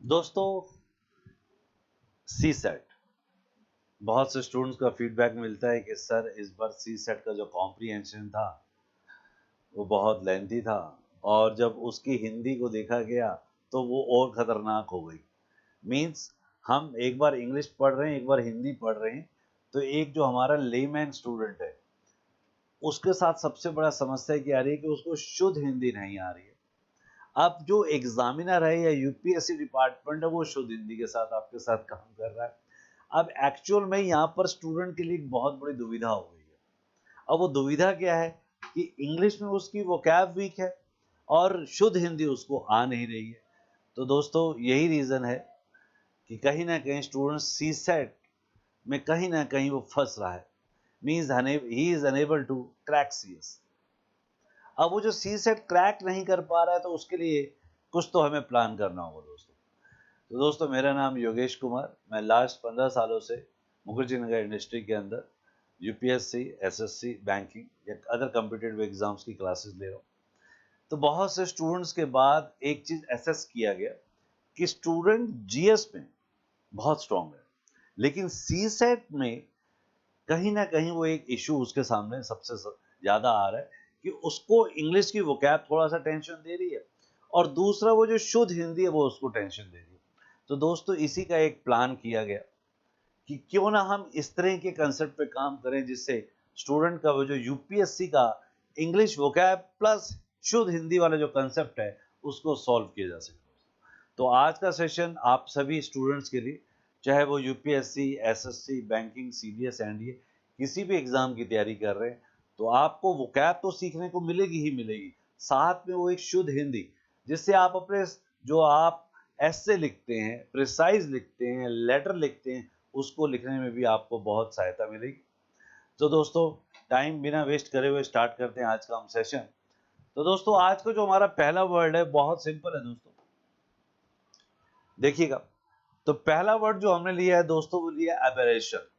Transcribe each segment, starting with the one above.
दोस्तों, सी सेट बहुत से स्टूडेंट्स का फीडबैक मिलता है कि सर इस बार सी सेट का जो कॉम्प्रीहेंशन था वो बहुत लेंथी था और जब उसकी हिंदी को देखा गया तो वो और खतरनाक हो गई। मीन्स हम एक बार इंग्लिश पढ़ रहे हैं, एक बार हिंदी पढ़ रहे हैं, तो एक जो हमारा लेमैन स्टूडेंट है उसके साथ सबसे बड़ा समस्या क्या आ रही है कि उसको शुद्ध हिंदी नहीं आ रही है। अब जो एग्जामिनर है या यूपीएससी डिपार्टमेंट है वो शुद्ध हिंदी के साथ आपके साथ काम कर रहा है। अब एक्चुअल में यहाँ पर स्टूडेंट के लिए एक बहुत बड़ी दुविधा हो गई है। अब वो दुविधा क्या है कि इंग्लिश में उसकी वोकैब वीक है और शुद्ध हिंदी उसको आ नहीं रही है। तो दोस्तों यही रीज़न है कि कहीं ना कहीं स्टूडेंट सी सेट में कहीं ना कहीं वो फंस रहा है। Means he is unable to crack CS. अब वो जो सी सेट क्रैक नहीं कर पा रहा है तो उसके लिए कुछ तो हमें प्लान करना होगा दोस्तों। तो दोस्तों मेरा नाम योगेश कुमार, मैं लास्ट 15 सालों से मुखर्जी नगर इंडस्ट्री के अंदर यूपीएससी, एसएससी, बैंकिंग या अदर कॉम्पिटिटिव एग्जाम्स की क्लासेस ले रहा हूँ। तो बहुत से स्टूडेंट्स के बाद एक चीज़ एसेस किया गया कि स्टूडेंट जीएस में बहुत स्ट्रांग है, लेकिन सी सेट में कहीं ना कहीं वो एक इशू उसके सामने सबसे ज़्यादा आ रहा है कि उसको इंग्लिश की वोकैब थोड़ा सा टेंशन दे रही है और दूसरा वो जो शुद्ध हिंदी है वो उसको टेंशन दे रही है। तो दोस्तों इसी का एक प्लान किया गया कि क्यों ना हम इस तरह के कंसेप्ट पे काम करें जिससे स्टूडेंट का वो जो यूपीएससी का इंग्लिश वोकैब प्लस शुद्ध हिंदी वाला जो कंसेप्ट है उसको सॉल्व किया जा सके। तो आज का सेशन आप सभी स्टूडेंट्स के लिए, चाहे वो UPSC, SSC, banking, CDS, NDA किसी भी एग्जाम की तैयारी कर रहे हैं, तो आपको वोकैब तो सीखने को मिलेगी ही मिलेगी, साथ में वो एक शुद्ध हिंदी जिससे आप अपने जो आप ऐसे लिखते हैं, प्रिसाइज लिखते हैं, लेटर लिखते हैं, उसको लिखने में भी आपको बहुत सहायता मिलेगी। तो दोस्तों टाइम बिना वेस्ट करे हुए स्टार्ट करते हैं आज का हम सेशन। तो दोस्तों आज का जो हमारा पहला वर्ड है बहुत सिंपल है दोस्तों, देखिएगा। तो पहला वर्ड जो हमने लिया है दोस्तों वो लिया एबरेशन।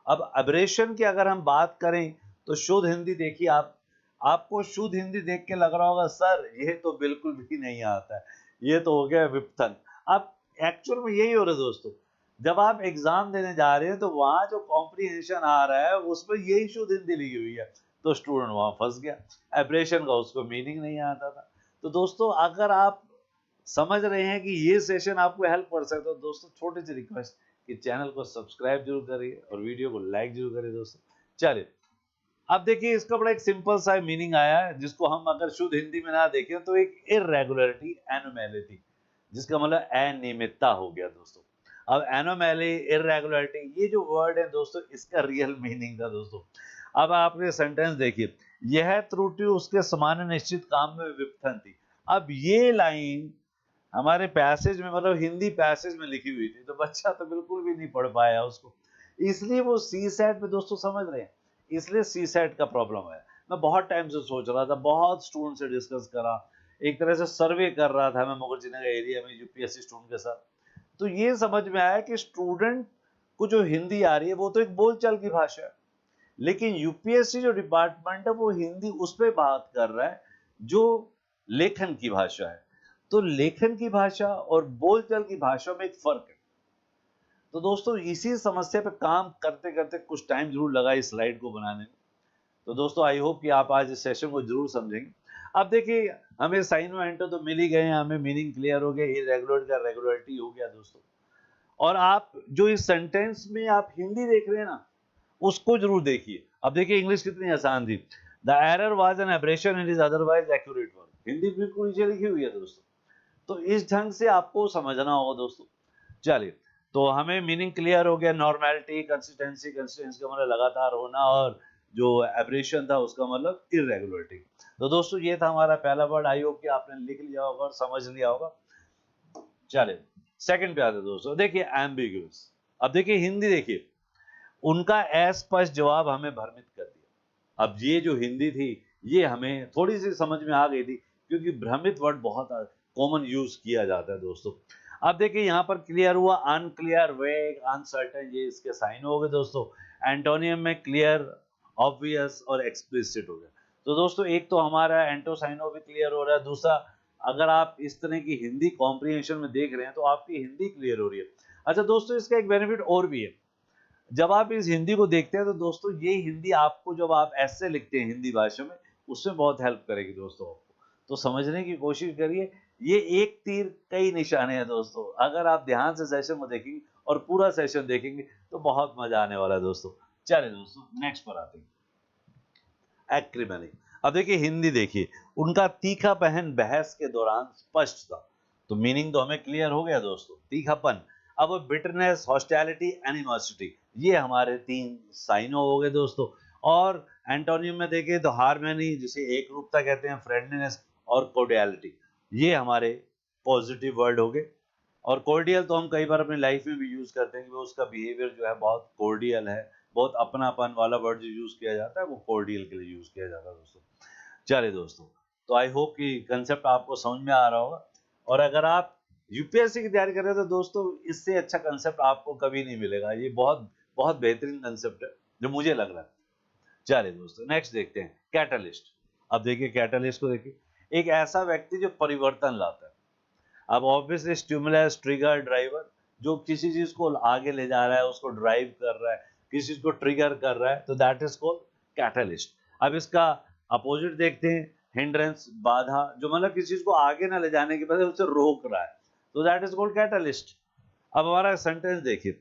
अब एबरेशन की अगर हम बात करें तो शुद्ध हिंदी देखिए, आपको शुद्ध हिंदी देख के लग रहा होगा सर ये तो बिल्कुल भी नहीं आता है, ये तो हो गया विपथन। अब एक्चुअल में यही हो रहा है दोस्तों, जब आप एग्जाम देने जा रहे हैं तो वहां जो कॉम्प्रीहेंशन आ रहा है उसमें यही शुद्ध हिंदी लिखी हुई है, तो स्टूडेंट वहां फंस गया। एब्रेशन का उसको मीनिंग नहीं आता था। तो दोस्तों अगर आप समझ रहे हैं कि ये सेशन आपको हेल्प कर सकता है तो दोस्तों छोटी सी रिक्वेस्ट कि चैनल को सब्सक्राइब जरूर करिए और वीडियो को लाइक जरूर करिए दोस्तों। चलिए अब देखिए इसका बड़ा एक सिंपल सा मीनिंग आया है जिसको हम अगर शुद्ध हिंदी में ना देखें तो एक इरेगुलरिटी, एनोमैलिटी, जिसका मतलब अनियमितता हो गया दोस्तों। अब एनोमैली, इरेगुलरिटी ये जो वर्ड है दोस्तों इसका रियल मीनिंग था दोस्तों। अब आपने सेंटेंस देखिए, यह त्रुटि उसके समान निश्चित काम में विपथन थी। अब ये लाइन हमारे पैसेज में मतलब हिंदी पैसेज में लिखी हुई थी तो बच्चा तो बिल्कुल भी नहीं पढ़ पाया उसको, इसलिए वो सी सेट में दोस्तों समझ रहे हैं, इसलिए सी सेट का प्रॉब्लम है। मैं बहुत टाइम से सोच रहा था, बहुत स्टूडेंट से डिस्कस करा, एक तरह से सर्वे कर रहा था मैं मुखर्जी नगर एरिया में यूपीएससी स्टूडेंट के साथ। तो ये समझ में आया कि स्टूडेंट को जो हिंदी आ रही है वो तो एक बोलचाल की भाषा है, लेकिन यूपीएससी जो डिपार्टमेंट है वो हिंदी उस पर बात कर रहा है जो लेखन की भाषा है। तो लेखन की भाषा और बोलचाल की भाषा में एक फर्क है। तो दोस्तों इसी समस्या पे काम करते करते कुछ टाइम जरूर लगा इस स्लाइड को बनाने में। तो दोस्तों आई होप कि आप आज इस सेशन को जरूर समझेंगे। अब देखिए हमें साइन और एंटर तो मिल ही गए हैं, हमें मीनिंग क्लियर हो गया, इरेगुलर का रेगुलरिटी हो गया दोस्तों। और आप जो इस सेंटेंस में आप हिंदी देख रहे हैं ना उसको जरूर देखिए। अब देखिए इंग्लिश कितनी आसान थी, the error was an aberration it is otherwise accurate word, Hindi बिल्कुल नीचे लिखी हुई है दोस्तों। तो इस ढंग से आपको समझना होगा दोस्तों। चलिए तो हमें मीनिंग क्लियर हो गया, नॉर्मेलिटी, कंसिस्टेंसी, कंसिस्टेंसी का मतलब लगातार होना और जो एब्रेशन था उसका मतलब इरेगुलरिटी। तो दोस्तों ये था हमारा पहला वर्ड, आई होप कि आपने लिख लिया होगा और समझ लिया होगा। चलिए सेकंड पे आते दोस्तों, देखिए एम्बिगुअस। अब देखिए हिंदी देखिए, उनका अस्पष्ट जवाब हमें भ्रमित कर दिया। अब ये जो हिंदी थी ये हमें थोड़ी सी समझ में आ गई थी क्योंकि भ्रमित वर्ड बहुत कॉमन यूज किया जाता है दोस्तों। अब देखिए यहाँ पर क्लियर हुआ, अनक्लियर, वेग, अनसर्टेन, ये इसके साइन हो गए दोस्तों। एंटोनियम में क्लियर, ऑब्वियस और एक्सप्लिसिट हो गया। तो दोस्तों एक तो हमारा एंटोसाइनो भी क्लियर हो रहा है, दूसरा अगर आप इस तरह की हिंदी कॉम्प्रिहेंशन में देख रहे हैं तो आपकी हिंदी क्लियर हो रही है। अच्छा दोस्तों, इसका एक बेनिफिट और भी है। जब आप इस हिंदी को देखते हैं तो दोस्तों ये हिंदी आपको, जब आप ऐसे लिखते हैं हिंदी भाषा में, उसमें बहुत हेल्प करेगी दोस्तों आपको। तो समझने की कोशिश करिए, ये एक तीर कई निशाने हैं दोस्तों। अगर आप ध्यान से सेशन को देखेंगे और पूरा सेशन देखेंगे तो बहुत मजा आने वाला है दोस्तों। चलिए दोस्तों, नेक्स्ट पर आते हैं, एक्रिमनी। अब देखिए हिंदी देखिए, उनका तीखा पहन बहस के दौरान स्पष्ट था। तो मीनिंग तो हमें क्लियर हो गया दोस्तों, तीखापन। अब बिटरनेस, हॉस्टिलिटी, एनिमोसिटी, ये हमारे तीन साइनो हो गए दोस्तों। और एंटोनियम में देखें तो हार्मनी, जिसे एक रूपता कहते हैं, फ्रेंडलीनेस और कोर्डियलिटी, ये हमारे पॉजिटिव वर्ड हो गए। और कोर्डियल तो हम कई बार अपनी लाइफ में भी यूज करते हैं कि वो उसका बिहेवियर जो है बहुत कोर्डियल है, बहुत अपनापन वाला वर्ड जो यूज किया जाता है वो कोर्डियल के लिए यूज किया जाता है दोस्तों। चलिए दोस्तों, तो आई होप कि कंसेप्ट आपको समझ में आ रहा होगा। और अगर आप यूपीएससी की तैयारी कर रहे हो तो दोस्तों इससे अच्छा कंसेप्ट आपको कभी नहीं मिलेगा। ये बहुत बहुत बेहतरीन कंसेप्ट है जो मुझे लग रहा है। चलिए दोस्तों, नेक्स्ट देखते हैं, कैटलिस्ट। अब देखिए कैटलिस्ट को देखिए, एक ऐसा व्यक्ति जो परिवर्तन लाता है। अब ऑब्वियसली स्टिमुलस, ट्रिगर, ड्राइवर, जो किसी चीज को आगे ले जा रहा है, उसको ड्राइव कर रहा है, किसी चीज को ट्रिगर कर रहा है, तो दैट इज कॉल्ड कैटलिस्ट। अब इसका अपोजिट देखते हैं, हिंड्रेंस, बाधा, जो मतलब किसी चीज को आगे ना ले जाने के बजाय उसे रोक रहा है, तो दैट इज कॉल्ड कैटलिस्ट। अब हमारा सेंटेंस देखिए,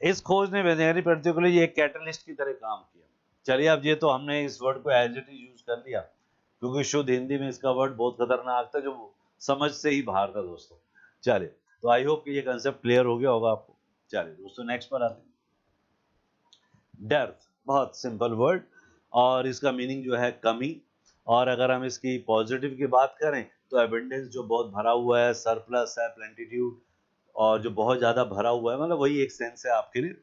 इस खोज ने वैज्ञानिक पद्धतियों के लिए ये एक कैटलिस्ट की तरह काम किया। चलिए, अब ये तो हमने इस वर्ड को एज इट इज यूज कर लिया, क्योंकि शुद्ध हिंदी में इसका वर्ड बहुत खतरनाक था जो समझ से ही बाहर था दोस्तों। चलिए, तो आई होप कि ये कंसेप्ट क्लियर हो गया होगा आपको। चलिए दोस्तों, नेक्स्ट पर आते हैं, डेप्थ। बहुत सिंपल वर्ड, और इसका मीनिंग जो है कमी। और अगर हम इसकी पॉजिटिव की बात करें तो एबंडेंस, जो बहुत भरा हुआ है, सरप्लस है, प्लेंटिट्यूड, और जो बहुत ज्यादा भरा हुआ है, मतलब वही एक सेंस है आपके लिए।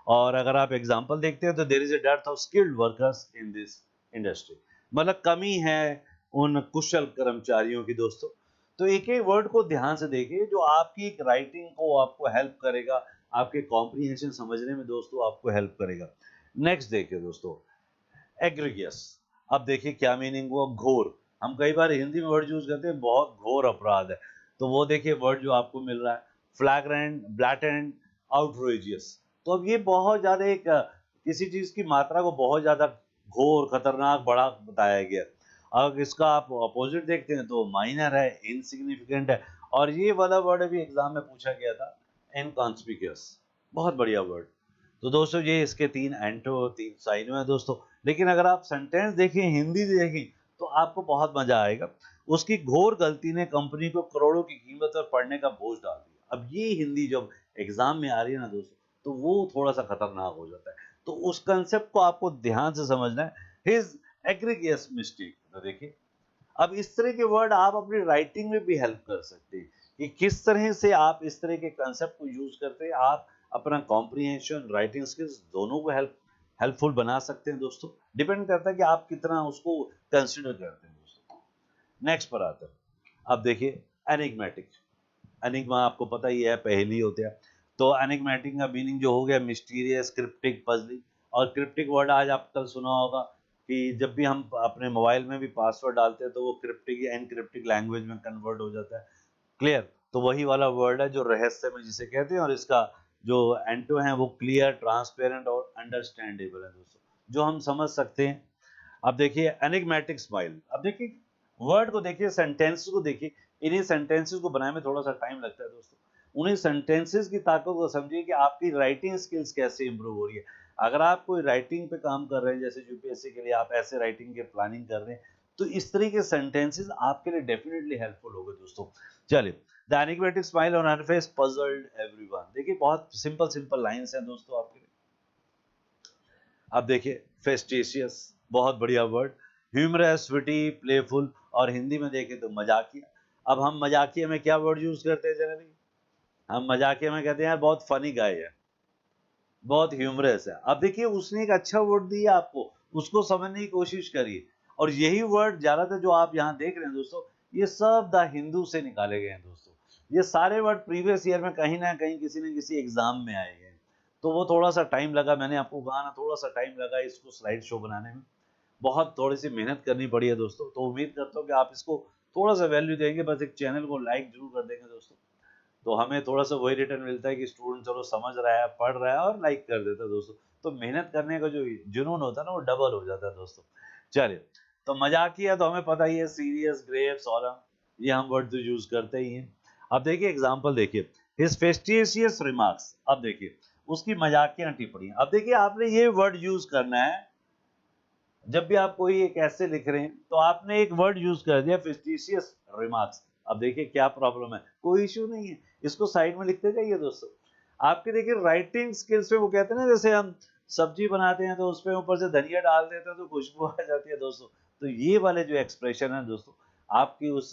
और अगर आप एग्जांपल देखते हैं तो there is a dearth of skilled workers in this industry, मतलब कमी है उन कुशल कर्मचारियों की दोस्तों। तो एक एक वर्ड को ध्यान से देखिए, जो आपकी राइटिंग को आपको हेल्प करेगा, आपके कॉम्प्रिहेंशन समझने में दोस्तों आपको हेल्प करेगा। नेक्स्ट देखिए दोस्तों, एग्रीगियस। अब देखिए क्या मीनिंग हुआ, घोर। हम कई बार हिंदी में वर्ड यूज करते हैं बहुत घोर अपराध है, तो वो देखिए वर्ड जो आपको मिल रहा है, फ्लैग्रेंट, ब्लैटेंट, आउटरेजियस। तो अब ये बहुत ज्यादा एक किसी चीज की मात्रा को बहुत ज्यादा घोर, खतरनाक, बड़ा बताया गया। अब इसका आप अपोजिट देखते हैं तो माइनर है, इनसिग्निफिकेंट है। और ये वाला वर्ड भी एग्जाम में पूछा गया था, इनकॉन्स्पिक्यूअस। बहुत बढ़िया वर्ड। तो दोस्तों ये इसके तीन एंटो, तीन साइनो है दोस्तों। लेकिन अगर आप सेंटेंस देखें, हिंदी देखें, तो आपको बहुत मजा आएगा। उसकी घोर गलती ने कंपनी को करोड़ों की कीमत पर पड़ने का बोझ डाल दिया। अब ये हिंदी जब एग्जाम में आ रही है ना दोस्तों, तो वो थोड़ा सा खतरनाक हो जाता है। तो उस कंसेप्ट को आपको ध्यान से समझना है, हिज एग्रीगियस मिस्टेक। तो देखिए, अब इस तरह के वर्ड आप अपनी राइटिंग में भी हेल्प कर सकते हैं कि किस तरह से आप इस तरह के कंसेप्ट को यूज करते हैं, आप अपना कॉम्प्रिहेंशन, राइटिंग स्किल्स दोनों को हेल्पफुल बना सकते हैं दोस्तों। डिपेंड करता है कि आप कितना उसको कंसिडर करते हैं दोस्तों। नेक्स्ट पर आता है, अब देखिए एनिग्मेटिक। एनिग्मा आपको पता ही है, पहेली होते हैं। तो एनिग्मेटिक का मीनिंग जो हो गया, मिस्टीरियस, क्रिप्टिक, पजलिंग। और क्रिप्टिक वर्ड आज आप कल सुना होगा कि जब भी हम अपने मोबाइल में भी पासवर्ड डालते हैं तो वो क्रिप्टिक या एनक्रिप्टिक लैंग्वेज में कन्वर्ट हो जाता है। क्लियर? तो वही वाला वर्ड है जो रहस्य में जिसे कहते हैं, और इसका जो एंटो है वो क्लियर, ट्रांसपेरेंट और अंडरस्टैंडेबल है दोस्तों, जो हम समझ सकते हैं। अब देखिए एनिग्मेटिक स्माइल। अब देखिए वर्ड को देखिए, सेंटेंस को देखिए। इन्हीं सेंटेंसेस को बनाने में थोड़ा सा टाइम लगता है दोस्तों। उन्हीं सेंटेंसेस की ताकत को समझिए कि आपकी राइटिंग स्किल्स कैसे इंप्रूव हो रही है। अगर आप कोई राइटिंग पे काम कर रहे हैं, जैसे यूपीएससी के लिए आप ऐसे राइटिंग के प्लानिंग कर रहे हैं, तो इस तरह के सेंटेंसेस आपके लिए डेफिनेटली हेल्पफुल होंगे दोस्तों। चलिए, the enigmatic smile on her face puzzled everyone. देखिए बहुत सिंपल सिंपल लाइंस हैं दोस्तों आपके लिए। अब देखिए फेस्टिशियस, बहुत बढ़िया वर्ड। ह्यूमरस, विटी, प्लेफुल, और हिंदी में देखें तो मजाकिया। अब हम मजाकिया में क्या वर्ड यूज करते हैं जनरली? हम मजाकिया में कहते हैं यार बहुत फनी गाय है, बहुत ह्यूमरस है। अब देखिए उसने एक अच्छा वर्ड दिया आपको, उसको समझने की कोशिश करिए। और यही वर्ड ज्यादातर जो आप यहाँ देख रहे हैं दोस्तों, ये सब द हिंदू से निकाले गए हैं दोस्तों। ये सारे वर्ड प्रीवियस ईयर में कहीं ना कहीं किसी न किसी एग्जाम में आए हैं। तो वो थोड़ा सा टाइम लगा, मैंने आपको कहा ना, थोड़ा सा टाइम लगा इसको स्लाइड शो बनाने में। बहुत थोड़ी सी मेहनत करनी पड़ी है दोस्तों। तो उम्मीद करता हूँ कि आप इसको थोड़ा सा वैल्यू देंगे, बस एक चैनल को लाइक जरूर कर देंगे दोस्तों, तो हमें थोड़ा सा वही रिटर्न मिलता है कि स्टूडेंट चलो समझ रहा है, पढ़ रहा है और लाइक कर देता है दोस्तों। तो मेहनत करने का जो जुनून होता है ना वो डबल हो जाता है दोस्तों। चलिए, तो मजाकिया तो हमें पता ही है, सीरियस, ग्रेव, सोलम, ये हम वर्ड तो यूज करते ही हैं। अब देखिए एग्जाम्पल देखिए, हिज फेस्टिशियस रिमार्क्स। अब देखिए उसकी मजाकिया टिप्पणियां। अब देखिए आपने ये वर्ड यूज करना है जब भी आप कोई एक ऐसे लिख रहे हैं, तो आपने एक वर्ड यूज कर दिया फेस्टिशियस रिमार्क्स। अब देखिए क्या प्रॉब्लम है, कोई इश्यू नहीं है, इसको साइड में लिखते जाइए दोस्तों। आपके देखिए राइटिंग स्किल्स पे वो कहते हैं ना, जैसे हम सब्जी बनाते हैं तो उसपे ऊपर से धनिया डाल देते हैं तो खुशबू आ जाती है दोस्तों। तो ये वाले जो एक्सप्रेशन है दोस्तों, आपकी उस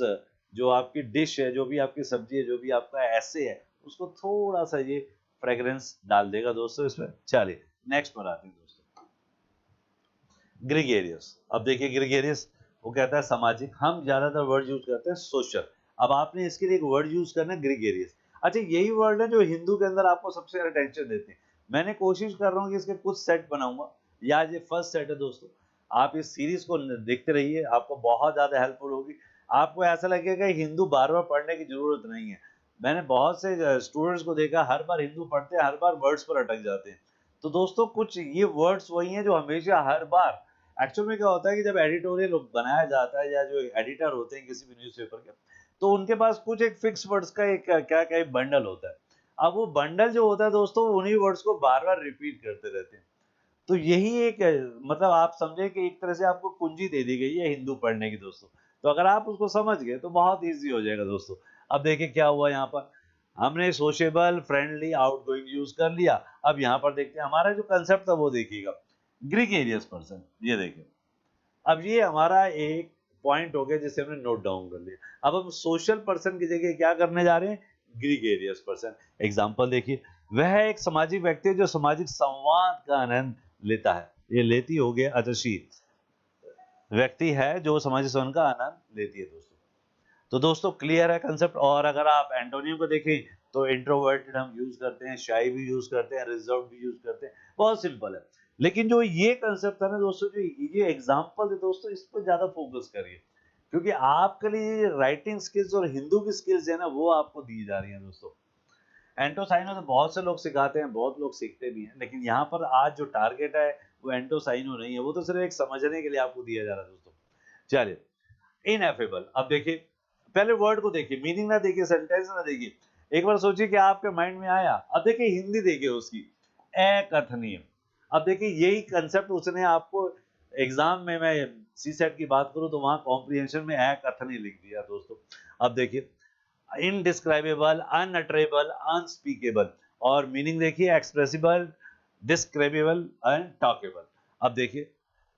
जो आपकी डिश है, जो भी आपकी सब्जी है, जो भी आपका ऐसे है, उसको थोड़ा सा ये फ्रेग्रेंस डाल देगा दोस्तों इसमें। चलिए नेक्स्ट पर आते हैं दोस्तों, ग्रीगेरियस। अब देखिए ग्रीगेरियस वो कहता है सामाजिक, हम ज्यादातर वर्ड यूज करते हैं सोशल। अब आपने इसके लिए एक वर्ड यूज करना है ग्रीगेरियस। अच्छा यही वर्ड है जो हिंदू के अंदर आपको सबसे ज्यादा टेंशन देते हैं। मैंने कोशिश कर रहा हूँ कि इसके कुछ सेट बनाऊंगा, या ये फर्स्ट सेट है दोस्तों। आप इस सीरीज को देखते रहिए, आपको बहुत ज्यादा हेल्पफुल होगी। आपको ऐसा लगेगा हिंदू बार बार पढ़ने की जरूरत नहीं है। मैंने बहुत से स्टूडेंट्स को देखा, हर बार हिंदू पढ़ते हैं, हर बार वर्ड्स पर अटक जाते हैं। तो दोस्तों कुछ ये वर्ड्स वही हैं जो हमेशा हर बार, एक्चुअल में क्या होता है कि जब एडिटोरियल बनाया जाता है या जो एडिटर होते हैं किसी भी न्यूज़पेपर के, तो उनके पास कुछ एक फिक्स वर्ड्स का एक क्या क्या बंडल होता है। अब वो बंडल जो होता है दोस्तों, उन्हीं वर्ड्स को बार बार रिपीट करते रहते हैं। तो यही एक मतलब आप समझे कि एक तरह से आपको कुंजी दे दी गई है हिंदू पढ़ने की दोस्तों। तो अगर आप उसको समझ गए तो बहुत ईजी हो जाएगा दोस्तों। अब देखिए क्या हुआ यहाँ पर, हमने सोशेबल, फ्रेंडली, आउटगोइंग यूज कर लिया। अब यहाँ पर देखते हैं हमारा जो कंसेप्ट था वो देखिएगा, ग्रीगेरियस पर्सन। ये देखिए अब ये हमारा एक पॉइंट हो गया जिसे हमने नोट डाउन कर लिया। अब हम सोशल पर्सन की जगह क्या करने जा रहे हैं, ग्रीगेरियस पर्सन। एग्जांपल देखिए, वह एक सामाजिक व्यक्ति है जो सामाजिक संवाद का आनंद लेता है। ये लेती हो गया, अच्छा शी व्यक्ति है जो सामाजिक संवाद का आनंद लेती है दोस्तों। तो दोस्तों क्लियर है कंसेप्ट। और अगर आप एंटोनियो को देखें तो इंट्रोवर्टेड हम यूज करते हैं, शाई भी यूज करते हैं, रिजर्व भी यूज करते हैं, बहुत सिंपल है। लेकिन जो ये कंसेप्ट था ना दोस्तों, जो ये एग्जांपल है दोस्तों, इस पर ज्यादा फोकस करिए, क्योंकि आपके लिए राइटिंग स्किल्स और हिंदू की स्किल्स है ना, वो आपको दी जा रही है दोस्तों। एंटोसाइनो तो बहुत से लोग सिखाते हैं, बहुत लोग सीखते भी हैं, लेकिन यहाँ पर आज जो टारगेट है वो एंटोसाइनो नहीं है, वो तो सिर्फ एक समझने के लिए आपको दिया जा रहा है दोस्तों। चलिए, इनएफेबल। अब देखिए पहले वर्ड को देखिए, मीनिंग ना देखिए, सेंटेंस ना देखिए, एक बार सोचिए कि आपके माइंड में आया। अब देखिए हिंदी देखिए उसकी, अकथनीय। अब देखिए यही कंसेप्ट उसने आपको एग्जाम में, मैं सी सेट की बात करूं तो वहां कॉम्प्रिहेंशन में अकथनीय लिख दिया दोस्तों। अब देखिए इनडिस्क्राइबेबल, अनअटरेबल, अनस्पीकेबल। और मीनिंग देखिए एक्सप्रेसिबल, डिस्क्राइबेबल एंड टॉकेबल। अब देखिए,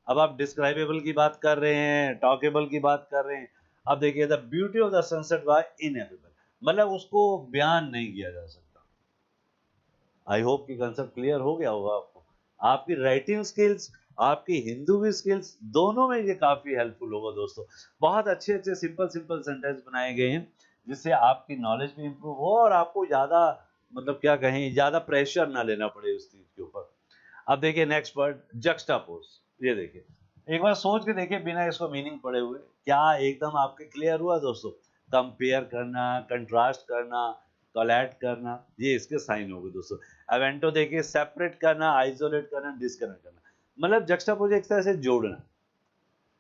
अब आप डिस्क्राइबेबल की बात कर रहे हैं, टॉकेबल की बात कर रहे हैं। अब देखिए the beauty of the sunset was ineffable, मतलब उसको बयान नहीं किया जा सकता। आई होप कि कंसेप्ट क्लियर हो गया होगा आपको। आपकी राइटिंग स्किल्स, आपकी हिंदू की स्किल्स, दोनों में ये काफी हेल्पफुल होगा दोस्तों। बहुत अच्छे अच्छे सिंपल सिंपल सेंटेंस बनाए गए हैं जिससे आपकी नॉलेज भी इंप्रूव हो और आपको ज्यादा मतलब क्या कहें, ज्यादा प्रेशर ना लेना पड़े उस चीज के ऊपर। अब देखिए नेक्स्ट वर्ड, जक्स्टापोज। ये देखिए एक बार सोच के देखिए बिना इसको मीनिंग पढ़े हुए, क्या एकदम आपके क्लियर हुआ दोस्तों। कंपेयर करना, कंट्रास्ट करना, कोलैट करना, ये इसके साइन हो गए दोस्तों। एवेंटो देखिए सेपरेट करना, आइसोलेट करना, डिस्कनेक्ट करना, मतलब जक्स्टापोज एक तरह से जोड़ना,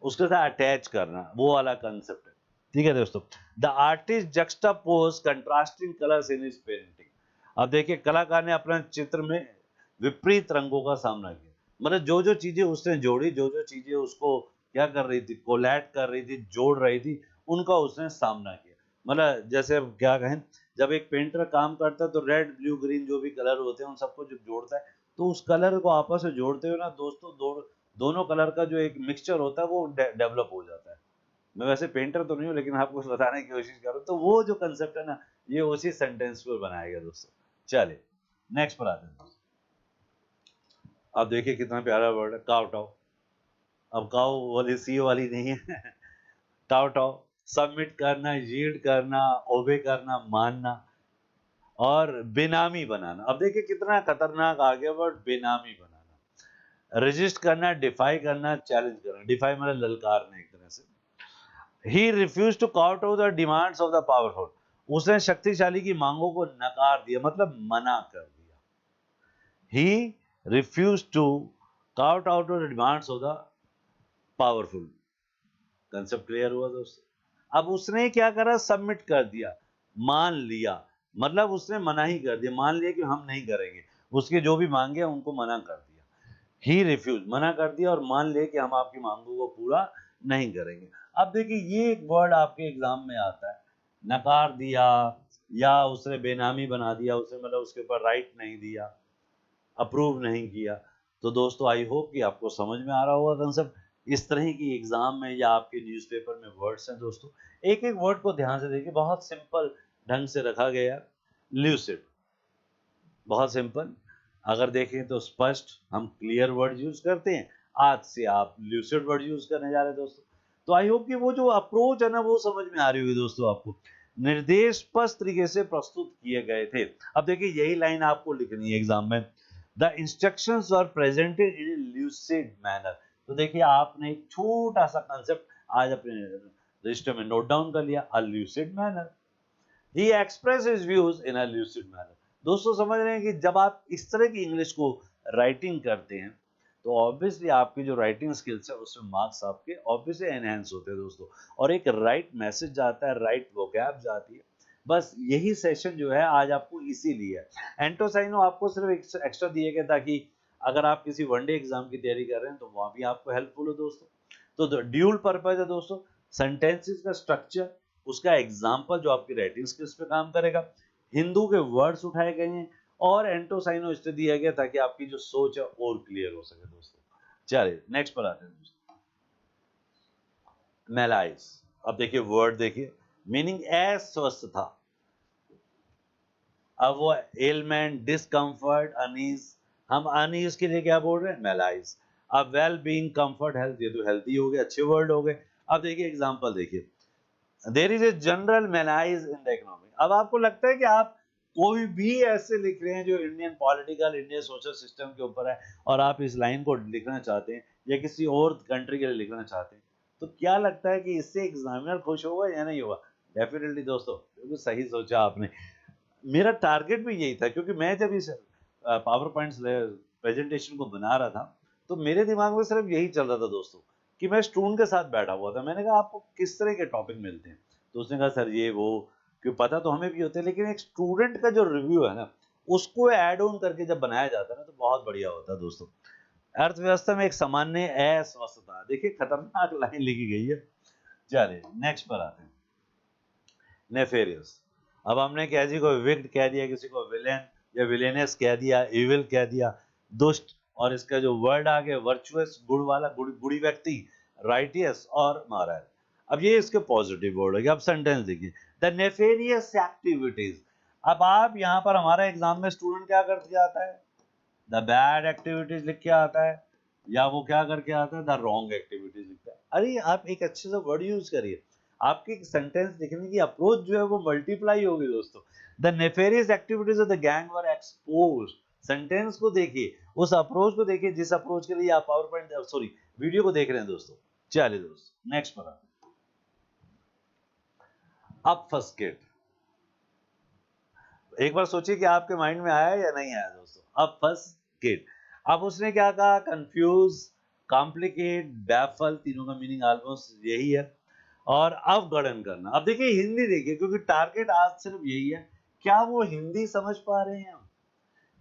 उसके साथ अटैच करना, वो वाला कंसेप्ट है। ठीक है दोस्तों, the artist juxtapose contrasting colours in his painting. अब देखिए कलाकार ने अपने चित्र में विपरीत रंगों का सामना किया, मतलब जो जो चीजें उसने जोड़ी, जो जो चीजें उसको क्या कर रही थी, कोलैट कर रही थी, जोड़ रही थी, उनका उसने सामना किया। मतलब जैसे अब क्या कहें, जब एक पेंटर काम करता है तो रेड, ब्लू, ग्रीन जो भी कलर होते हैं उन सबको जब जोड़ता है, तो उस कलर को आपस में जोड़ते हुए ना दोस्तों, दोनों कलर का जो एक मिक्सचर होता है वो डेवलप हो जाता है। मैं वैसे पेंटर तो नहीं हूँ, लेकिन आपको बताने की कोशिश कर रहा हूँ। तो वो जो कंसेप्ट है ना, ये उसी सेंटेंस पर बनाया गया दोस्तों। चलिए नेक्स्ट पर आते हैं। अब देखिए कितना प्यारा वर्ड है, काव टाव। अब काव वाली सी वाली नहीं है टाव टाव, सबमिट करना, यील्ड करना, ओबे करना, मानना, और बेनामी बनाना। अब देखिए कितना खतरनाक आ गया वर्ड, बेनामी बनाना। रजिस्ट करना, डिफाई करना, चैलेंज करना। डिफाई मतलब ललकारना एक तरह से, he refuse to kowtow out the demands of the powerful, उसने शक्तिशाली की मांगों को नकार दिया, मतलब मना कर दिया। He refuse to kowtow out the demands of the powerful. Concept clear हुआ दोस्तों? अब उसने क्या करा, सबमिट कर दिया, मान लिया, मतलब उसने मना ही कर दिया, मान लिया कि हम नहीं करेंगे, उसके जो भी मांगे उनको मना कर दिया। ही रिफ्यूज, मना कर दिया और मान लिया कि हम आपकी मांगों को पूरा नहीं करेंगे। अब देखिए ये एक वर्ड आपके एग्जाम में आता है, नकार दिया या उसने बेनामी बना दिया, उसने मतलब उसके ऊपर राइट नहीं दिया, अप्रूव नहीं किया। तो दोस्तों आई होप कि आपको समझ में आ रहा होगा कंसेप्ट। इस तरह की एग्जाम में या आपके न्यूज़पेपर में वर्ड्स हैं दोस्तों, एक एक वर्ड को ध्यान से देखिए, बहुत सिंपल ढंग से रखा गया। ल्यूसिड, बहुत सिंपल। अगर देखें तो स्पष्ट, हम क्लियर वर्ड यूज करते हैं, आज से आप ल्यूसिड वर्ड यूज करने जा रहे हैं दोस्तों। तो आई होप कि वो जो अप्रोच है ना वो समझ में आ रही होगी दोस्तों आपको। निर्देश स्पष्ट तरीके से प्रस्तुत किए गए थे। अब देखिए यही लाइन आपको लिखनी है एग्जाम में, the instructions are presented in lucid manner. तो देखिए आपने एक छोटा सा कंसेप्ट आज अपने रजिस्टर में नोट डाउन कर लिया, a lucid manner, he express his views in a lucid manner. दोस्तों समझ रहे हैं कि जब आप इस तरह की इंग्लिश को राइटिंग करते हैं तो ऑब्वियसली आपकी जो राइटिंग स्किल्स है उसमें मार्क्स आपके ऑब्वियसली एनहेंस होते हैं दोस्तों, और एक राइट मैसेज जाता है, राइट वोकैब जाती है। बस यही सेशन जो है आज आपको इसीलिए है। एंटोसाइनो आपको सिर्फ एक्स्ट्रा दिए गए ताकि अगर आप किसी वनडे एग्जाम की तैयारी कर रहे हैं तो वहां भी आपको हेल्पफुल हो दोस्तों। तो ड्यूल पर्पज है दोस्तों, सेंटेंसेस का स्ट्रक्चर, उसका एग्जाम्पल जो आपकी राइटिंग स्किल्स पे काम करेगा, हिंदू के वर्ड्स उठाए गए हैं, और एंटोसाइनो इसलिए दिया गया ताकि आपकी जो सोच है और क्लियर हो सके दोस्तों। चलिए नेक्स्ट पर आते हैं दोस्तों, मेलाइज। अब देखिए वर्ड देखिए, मीनिंग अस्वस्थता। अब वो एलमेंट, डिस्कम्फर्ट, अनीज, हम अनीज के लिए क्या बोल रहे हैं, मेलाइज। अब वेल बीइंग, कंफर्ट, हेल्थ, ये तो हेल्थी हो गए, अच्छे वर्ड हो गए। अब देखिए एग्जांपल देखिए, there is a general malaise in the economy. अब आपको लगता है कि आप कोई भी ऐसे लिख रहे हैं जो Indian political, Indian social system के ऊपर है, और आप इस लाइन को लिखना चाहते हैं या किसी और कंट्री के लिए लिखना चाहते हैं, तो क्या लगता है कि इससे एग्जामिनर खुश होगा या नहीं होगा? डेफिनेटली दोस्तों, बिल्कुल सही सोचा आपने। मेरा टारगेट भी यही था, क्योंकि मैं जब इस पावर पॉइंट प्रेजेंटेशन को बना रहा था तो मेरे दिमाग में सिर्फ यही चल रहा था दोस्तों, कि मैं स्टूडेंट के साथ बैठा हुआ था। मैंने कहा आपको किस तरह के टॉपिक मिलते हैं, तो उसने कहा सर ये वो, क्यों पता तो हमें भी होते हैं, लेकिन एक स्टूडेंट का जो रिव्यू है ना उसको ऐड ऑन करके जब बनाया जाता है ना तो बहुत बढ़िया होता है दोस्तों। अर्थव्यवस्था में एक सामान्य अस्वस्थता, देखिए खतरनाक लाइन लिखी गई है। चलिए नेक्स्ट पर आते हैं, नेफेरियस। अब हमने किसी को विक्ड कह दिया, किसी को विलेन या विलेनस कह दिया, इविल कह दिया, दुष्ट, और इसका जो वर्ड आ गया वर्चुअस, गुड़ वाला, गुड़ी व्यक्ति, राइटियस और मॉरल। अब ये इसके पॉजिटिव वर्ड हो गया। अब सेंटेंस देखिए, द नेफेरियस एक्टिविटीज। अब आप यहाँ पर हमारा एग्जाम में स्टूडेंट क्या करके आता है, द बैड एक्टिविटीज लिख के आता है, या वो क्या करके आता है, द रॉन्ग एक्टिविटीज लिखता है। अरे आप एक अच्छे से वर्ड यूज करिए, आपकी सेंटेंस लिखने की अप्रोच जो है वो मल्टीप्लाई होगी दोस्तों। The nefarious activities of the gang were exposed. Sentence को देखिए, उस अप्रोच को देखिए जिस अप्रोच के लिए आप पावर पॉइंट सॉरी वीडियो को देख रहे हैं दोस्तों। चलिए दोस्तों नेक्स्ट पर आते हैं, ऑब्फस्केट। एक बार सोचिए कि आपके माइंड में आया या नहीं आया दोस्तों, ऑब्फस्केट। अब उसने क्या कहा, कंफ्यूज, कॉम्प्लिकेट, बैफल, तीनों का मीनिंग ऑलमोस्ट यही है, और अवगणन करना। अब देखिए हिंदी देखिए, क्योंकि टारगेट आज सिर्फ यही है, क्या वो हिंदी समझ पा रहे हैं हम,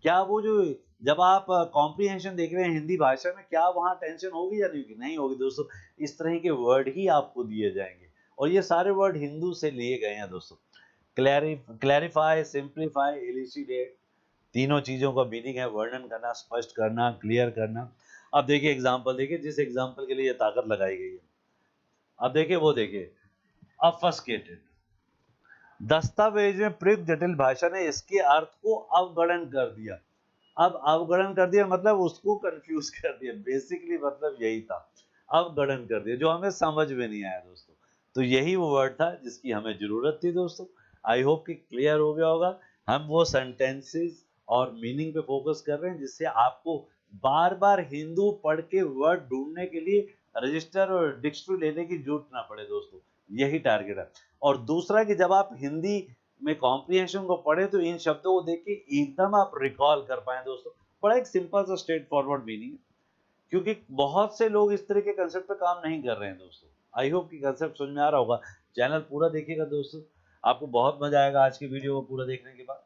क्या वो जो जब आप कॉम्प्रिहेंशन देख रहे हैं हिंदी भाषा में, क्या वहां टेंशन होगी या नहीं होगी? नहीं होगी दोस्तों। इस तरह के वर्ड ही आपको दिए जाएंगे, और ये सारे वर्ड हिंदू से लिए गए हैं दोस्तों। क्लैरिफाई, सिंप्लीफाई, इलिसिडेट, तीनों चीजों का मीनिंग है वर्णन करना, स्पष्ट करना, क्लियर करना। अब देखिए एग्जांपल देखिए, जिस एग्जांपल के लिए ये ताकत लगाई गई है। अब देखिए वो देखिए, ऑब्फस्केटेड, दस्तावेज में प्रयुक्त जटिल भाषा ने इसके अर्थ को अवगणन कर दिया। अब अवगणन कर दिया मतलब उसको कंफ्यूज कर दिया, बेसिकली मतलब यही था, अवगणन कर दिया, जो हमें समझ में नहीं आया दोस्तों। तो यही वो वर्ड था जिसकी हमें जरूरत थी दोस्तों। आई होप कि क्लियर हो गया होगा। हम वो सेंटेंसेस और मीनिंग पे फोकस कर रहे हैं जिससे आपको बार बार हिंदू पढ़ के वर्ड ढूंढने के लिए रजिस्टर और डिक्शनरी लेने की जरूरत ना पड़े दोस्तों। यही टारगेट है। और दूसरा कि जब आप हिंदी में कॉम्प्रिहेंशन को पढ़े तो इन शब्दों को देख के एकदम आप रिकॉल कर पाए दोस्तों। बड़ा एक सिंपल सा स्ट्रेट फॉरवर्ड मीनिंग है, क्योंकि बहुत से लोग इस तरह के कंसेप्ट पे काम नहीं कर रहे हैं दोस्तों। आई होप कि कंसेप्ट समझ में आ रहा होगा। चैनल पूरा देखिएगा दोस्तों, आपको बहुत मजा आएगा आज की वीडियो को पूरा देखने के बाद।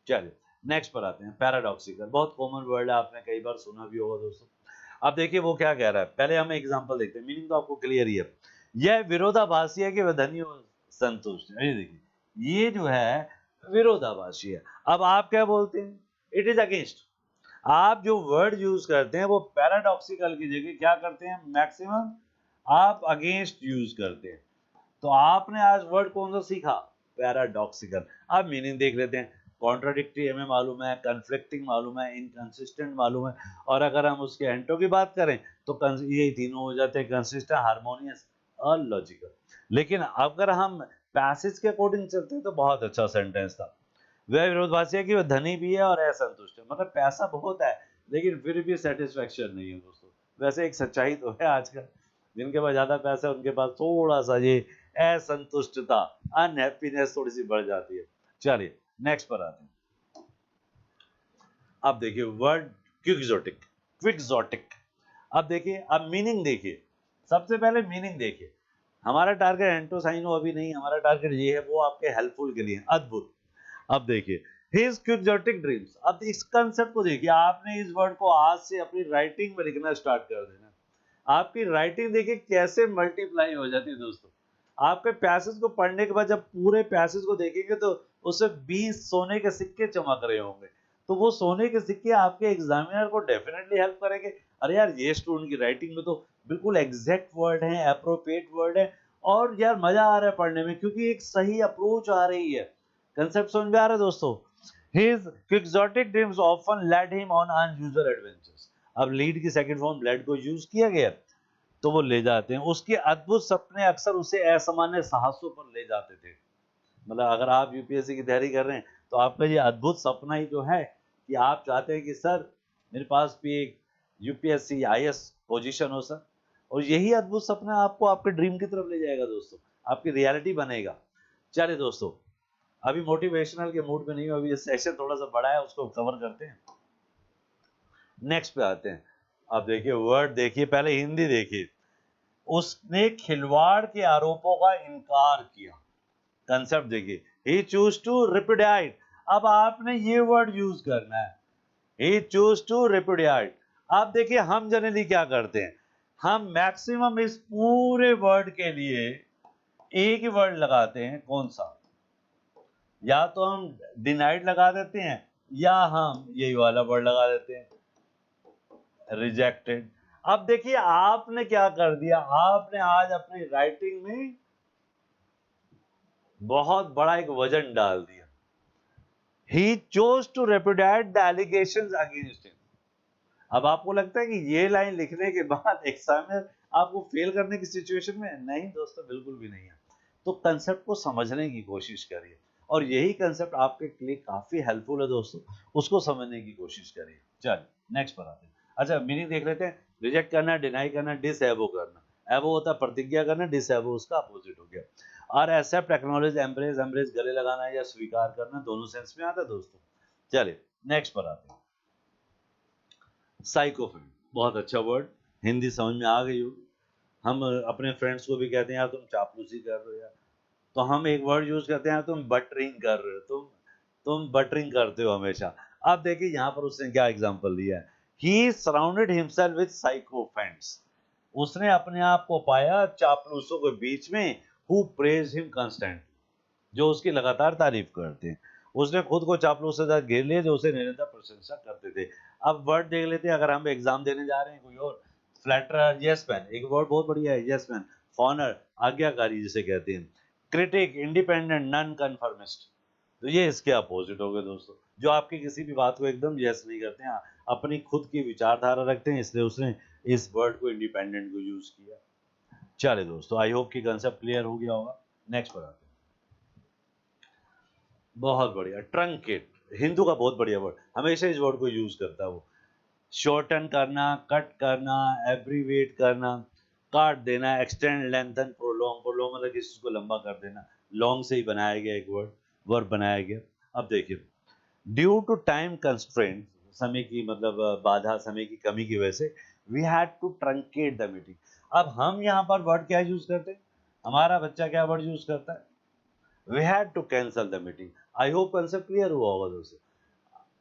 चलिए नेक्स्ट पर आते हैं। पैराडॉक्सिकल बहुत कॉमन वर्ड है, आपने कई बार सुना भी होगा दोस्तों। अब देखिए वो क्या कह रहा है, पहले हम एग्जांपल देखते हैं, मीनिंग तो आपको क्लियर ही है। यह विरोधाभासी है कि वह धनी और संतुष्ट है। ये देखिए, ये जो है विरोधाभासी है। अब आप क्या बोलते हैं, इट इज अगेंस्ट। आप जो वर्ड यूज करते हैं वो पैराडॉक्सिकल की जगह क्या करते हैं, मैक्सिमम आप अगेंस्ट यूज करते हैं। तो आपने आज वर्ड कौन सा सीखा, पैराडॉक्सिकल। अब मीनिंग देख लेते हैं। कॉन्ट्राडिक्टरी हमें मालूम है, कन्फ्लिक्टिंग मालूम है, इनकंसिस्टेंट मालूम है, और अगर हम उसके एंटो की बात करें तो ये तीनों हो जाते हैं, कंसिस्टेंट, हार्मोनियस और लॉजिकल। लेकिन अगर हम पैसेज के अकॉर्डिंग चलते हैं तो बहुत अच्छा सेंटेंस था। वह विरोधाभासी है कि वह धनी भी है और असंतुष्ट है, मतलब पैसा बहुत है लेकिन फिर भी सेटिस्फेक्शन नहीं है दोस्तों। वैसे एक सच्चाई तो है आजकल, जिनके पास ज्यादा पैसा है उनके पास थोड़ा सा ये असंतुष्टता, अनहैप्पीनेस थोड़ी सी बढ़ जाती है। चलिए नेक्स्ट पर आते हैं। अब देखिए वर्ड क्विक्सोटिक, क्विक्सोटिक। अब देखिए, अब मीनिंग देखिए, सबसे पहले मीनिंग देखिए। हमारा टारगेट एंटोसाइनो अभी नहीं, हमारा टारगेट ये है, वो आपके हेल्पफुल के लिए अद्भुत। अब देखिए हिज क्विक्सोटिक ड्रीम्स। अब इस कंसेप्ट को देखिए, आपने इस वर्ड को आज से अपनी राइटिंग में लिखना स्टार्ट कर देना। आपकी राइटिंग देखिए कैसे मल्टीप्लाई हो जाती है दोस्तों। आपके पैसेज को पढ़ने के बाद जब पूरे पैसेज को देखेंगे तो उससे 20 सोने के सिक्के चमक रहे होंगे। तो वो सोने के सिक्के आपके एग्जामिनर को डेफिनेटली हेल्प करेंगे। अरे यार ये स्टूडेंट की राइटिंग में तो बिल्कुल एग्जैक्ट वर्ड है, अप्रोप्रिएट वर्ड है, और यार मजा आ रहा है पढ़ने में क्योंकि एक सही अप्रोच आ रही है। कंसेप्ट समझ में आ रहा है दोस्तों। His quixotic dreams often led him on unusual adventures। अब लीड की सेकंड फॉर्म लेड को यूज किया गया तो वो ले जाते हैं। उसके अद्भुत सपने अक्सर उसे असामान्य साहसों पर ले जाते थे। मतलब अगर आप यूपीएससी की तैयारी कर रहे हैं तो आपका ये अद्भुत सपना ही जो है कि आप चाहते हैं कि सर मेरे पास भी एक यूपीएससी आईएएस पोजीशन हो सर, और यही अद्भुत सपना आपको आपके ड्रीम की तरफ ले जाएगा दोस्तों, आपकी रियलिटी बनेगा। चलिए दोस्तों, अभी मोटिवेशनल के मूड में नहीं हूं, अभी ये सेशन थोड़ा सा बड़ा है, उसको कवर करते हैं, नेक्स्ट पे आते हैं। अब देखिए वर्ड देखिए, पहले हिंदी देखिए। उसने खिलवाड़ के आरोपों का इनकार किया। कंसेप्ट देखिए, he choose to repudiate। अब आपने ये वर्ड यूज करना है, he choose to repudiate। अब देखिए हम जनरली क्या करते हैं, हम मैक्सिमम इस पूरे वर्ड के लिए एक ही वर्ड लगाते हैं, कौन सा, या तो हम डिनाइड लगा देते हैं या हम यही वाला वर्ड लगा देते हैं, रिजेक्टेड। अब देखिए आपने क्या कर दिया, आपने आज अपनी राइटिंग में बहुत बड़ा एक वजन डाल दिया। He chose to repudiate the allegations against him। अब आपको लगता है कि ये लाइन लिखने के बाद एग्जामिनर आपको फेल करने की सिचुएशन में, नहीं दोस्तों बिल्कुल भी नहीं है। तो कंसेप्ट को समझने की कोशिश करिए, और यही कंसेप्ट आपके लिए काफी हेल्पफुल है दोस्तों, उसको समझने की कोशिश करिए। चलिए नेक्स्ट पर आते हैं। अच्छा मीनिंग देख लेते हैं। रिजेक्ट करना, डिनाई करना, डिसएबो करना। एबो होता है प्रतिज्ञा करना, डिसएबो उसका अपोजिट हो गया। और एक्सेप्ट, एक्नॉलेज, एम्ब्रेस, एम्ब्रेस गले लगाना या स्वीकार करना, दोनों सेंस में आता है दोस्तों। चलिए नेक्स्ट पर आते हैं। साइकोफेंट, बहुत अच्छा वर्ड, हिंदी समझ में आ गई होगी। हम अपने फ्रेंड्स को भी कहते हैं यार तुम चापलूसी कर रहे हो यार, तो हम एक वर्ड यूज करते हैं, तुम बटरिंग कर रहे हो, तुम बटरिंग करते हो हमेशा। अब देखिए यहाँ पर उसने क्या एग्जांपल दिया है, ही सराउंडेड हिमसेल्फ विद साइकोफेंट्स। उसने अपने आप को पाया चापलूसों के बीच में, हु प्रेज हिम कंस्टेंट, जो उसकी लगातार तारीफ करते हैं। उसने खुद को चापलूसों से घेर लिया जो उसे निरंतर प्रशंसा करते थे। अब वर्ड देख लेते हैं, अगर हम एग्जाम देने जा रहे हैं कोई और, फ्लैटरर, यस मैन, एक वर्ड बहुत बढ़िया है, यस मैन। फॉनर, आज्ञाकारी जिसे कहते हैं। क्रिटिक, इंडिपेंडेंट, नॉन कन्फर्मिस्ट, तो ये इसके अपोजिट हो गए दोस्तों, जो आपकी किसी भी बात को एकदम यस नहीं करते हैं, अपनी खुद की विचारधारा रखते हैं, इसलिए उसने इस वर्ड को, इंडिपेंडेंट को यूज किया। चलिए दोस्तों, आई होप कि कंसेप्ट क्लियर हो गया होगा। नेक्स्ट पर आते हैं। बहुत बढ़िया, ट्रंकेट, हिंदू का बहुत बढ़िया वर्ड, हमेशा इस वर्ड को यूज करता है वो। शॉर्टन करना, कट करना, एब्रीवेट करना, काट देना, एक्सटेंड, लेंथन, प्रोलॉन्ग। प्रोलॉन्ग मतलब किसी चीज को लंबा कर देना, लॉन्ग से ही बनाया गया एक वर्ड बनाया गया। अब देखिए, ड्यू टू टाइम कंस्ट्रेंट, समय की मतलब बाधा, समय की कमी की वजह से, we had to truncate the meeting. अब हम यहाँ पर वर्ड क्या यूज करते हैं, हमारा बच्चा क्या वर्ड यूज करता है, we had to cancel the meeting. I hope concept clear हुआ होगा दोस्तों,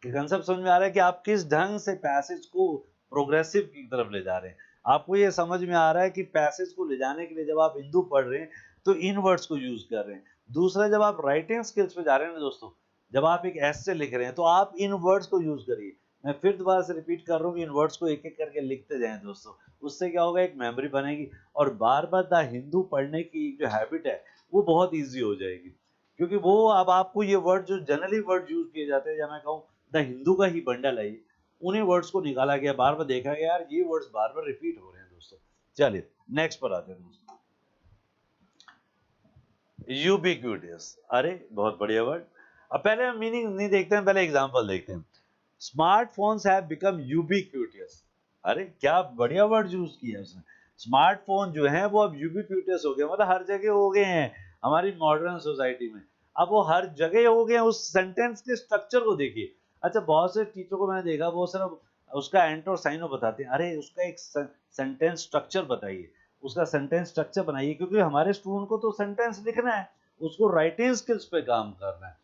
कि कंसेप्ट समझ में आ रहा है कि आप किस ढंग से पैसेज को प्रोग्रेसिव की तरफ ले जा रहे हैं। आपको ये समझ में आ रहा है कि पैसेज को ले जाने के लिए जब आप हिंदू पढ़ रहे हैं तो इन वर्ड्स को यूज कर रहे हैं। दूसरा, जब आप राइटिंग स्किल्स पे जा रहे हैं ना दोस्तों, जब आप एक एसे लिख रहे हैं तो आप इन वर्ड्स को यूज करिए। मैं फिर दोबारा से रिपीट कर रहा हूँ कि इन वर्ड्स को एक एक करके लिखते जाएं दोस्तों। उससे क्या होगा, एक मेमोरी बनेगी, और बार बार द हिंदू पढ़ने की जो हैबिट है वो बहुत ईजी हो जाएगी। क्योंकि वो अब आपको ये वर्ड जो जनरली वर्ड यूज किए जाते हैं, या मैं कहूँ द हिंदू का ही बंडल है, उन्हीं वर्ड्स को निकाला गया, बार बार देखा गया, यार ये वर्ड्स बार बार रिपीट हो रहे हैं दोस्तों। चलिए नेक्स्ट पर आते हैं दोस्तों, यूबिक्यूटियस। अरे बहुत बढ़िया वर्ड। अब पहले हम मीनिंग नहीं देखते हैं, पहले एग्जांपल देखते हैं। Smartphones have become ubiquitous. अरे क्या बढ़िया वर्ड यूज किया उसने। स्मार्टफोन जो है वो अब यूबिक्यूटियस हो गए, मतलब हर जगह हो गए हैं हमारी मॉडर्न सोसाइटी में। अब वो हर जगह हो गए हैं, उस सेंटेंस के स्ट्रक्चर को देखिए। अच्छा, बहुत से टीचर को मैंने देखा वो सिर्फ उसका एंट और साइन बताते हैं, अरे उसका एक सेंटेंस स्ट्रक्चर बताइए, उसका सेंटेंस स्ट्रक्चर बनाइए। क्योंकि हमारे स्टूडेंट को तो सेंटेंस लिखना है, उसको राइटिंग स्किल्स पे काम करना है।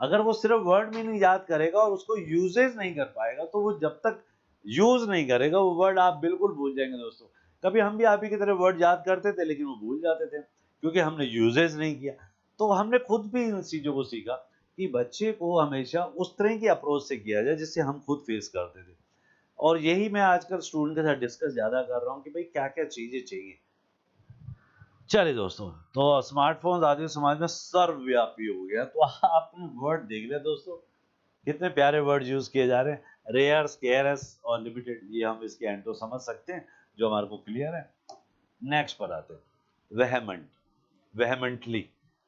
अगर वो सिर्फ वर्ड मीनिंग याद करेगा और उसको यूजेज नहीं कर पाएगा, तो वो जब तक यूज नहीं करेगा वो वर्ड आप बिल्कुल भूल जाएंगे दोस्तों। कभी हम भी आप ही की तरह वर्ड याद करते थे लेकिन वो भूल जाते थे, क्योंकि हमने यूजेज नहीं किया। तो हमने खुद भी इन चीजों को सीखा कि बच्चे को हमेशा उस तरह की अप्रोच से किया जाए जिससे हम खुद फेस करते थे। और यही मैं आजकल स्टूडेंट के साथ डिस्कस ज्यादा कर रहा हूँ कि भाई क्या क्या चीजें चाहिए। चलिए दोस्तों, तो स्मार्टफोन आज के समाज में सर्वव्यापी हो गया। तो आपने वर्ड देख लिया दोस्तों, कितने प्यारे वर्ड यूज किए जा रहे हैं, रेयर, स्केयरस और लिमिटेड। ये हम इसके एंटो समझ सकते हैं, जो हमारे को क्लियर है। नेक्स्ट पर आते हैं, वेहेमेंट, वेहेमेंटली।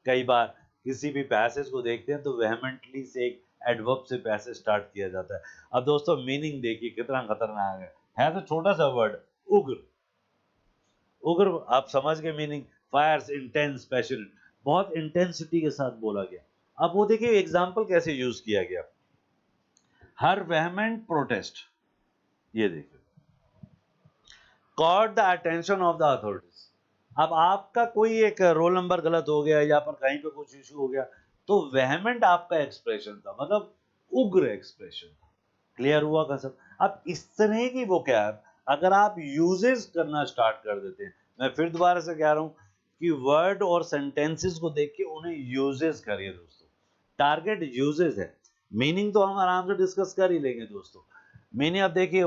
कई बार किसी भी पैसेज को देखते हैं तो वेहेमेंटली से एक एडवर्ब से पैसेज स्टार्ट किया जाता है। अब दोस्तों मीनिंग देखिए कितना खतरनाक है तो छोटा सा वर्ड, उग्र। उग्र आप समझ गए मीनिंग, फायर्स, इंटेंस, पैशनेट, बहुत इंटेंसिटी के साथ बोला गया। अब वो देखिए एग्जाम्पल कैसे यूज किया गया, हर वेहमेंट प्रोटेस्ट, ये देखिए, caught the attention of the authorities. अब आपका कोई एक रोल नंबर गलत हो गया या पर कहीं पे कुछ इशू हो गया, तो वेहमेंट आपका एक्सप्रेशन था, मतलब उग्र एक्सप्रेशन था। क्लियर हुआ का सब। अब इस तरह की वो क्या है, अगर आप यूजेस करना स्टार्ट कर देते हैं, मैं फिर दोबारा से कह रहा हूं कि वर्ड और सेंटेंसेस को देख के उन्हें यूजेस करिए दोस्तों। टारगेट यूजेस है, मीनिंग तो हम आराम से डिस्कस कर ही लेंगे दोस्तों। मीनिंग अब देखिए,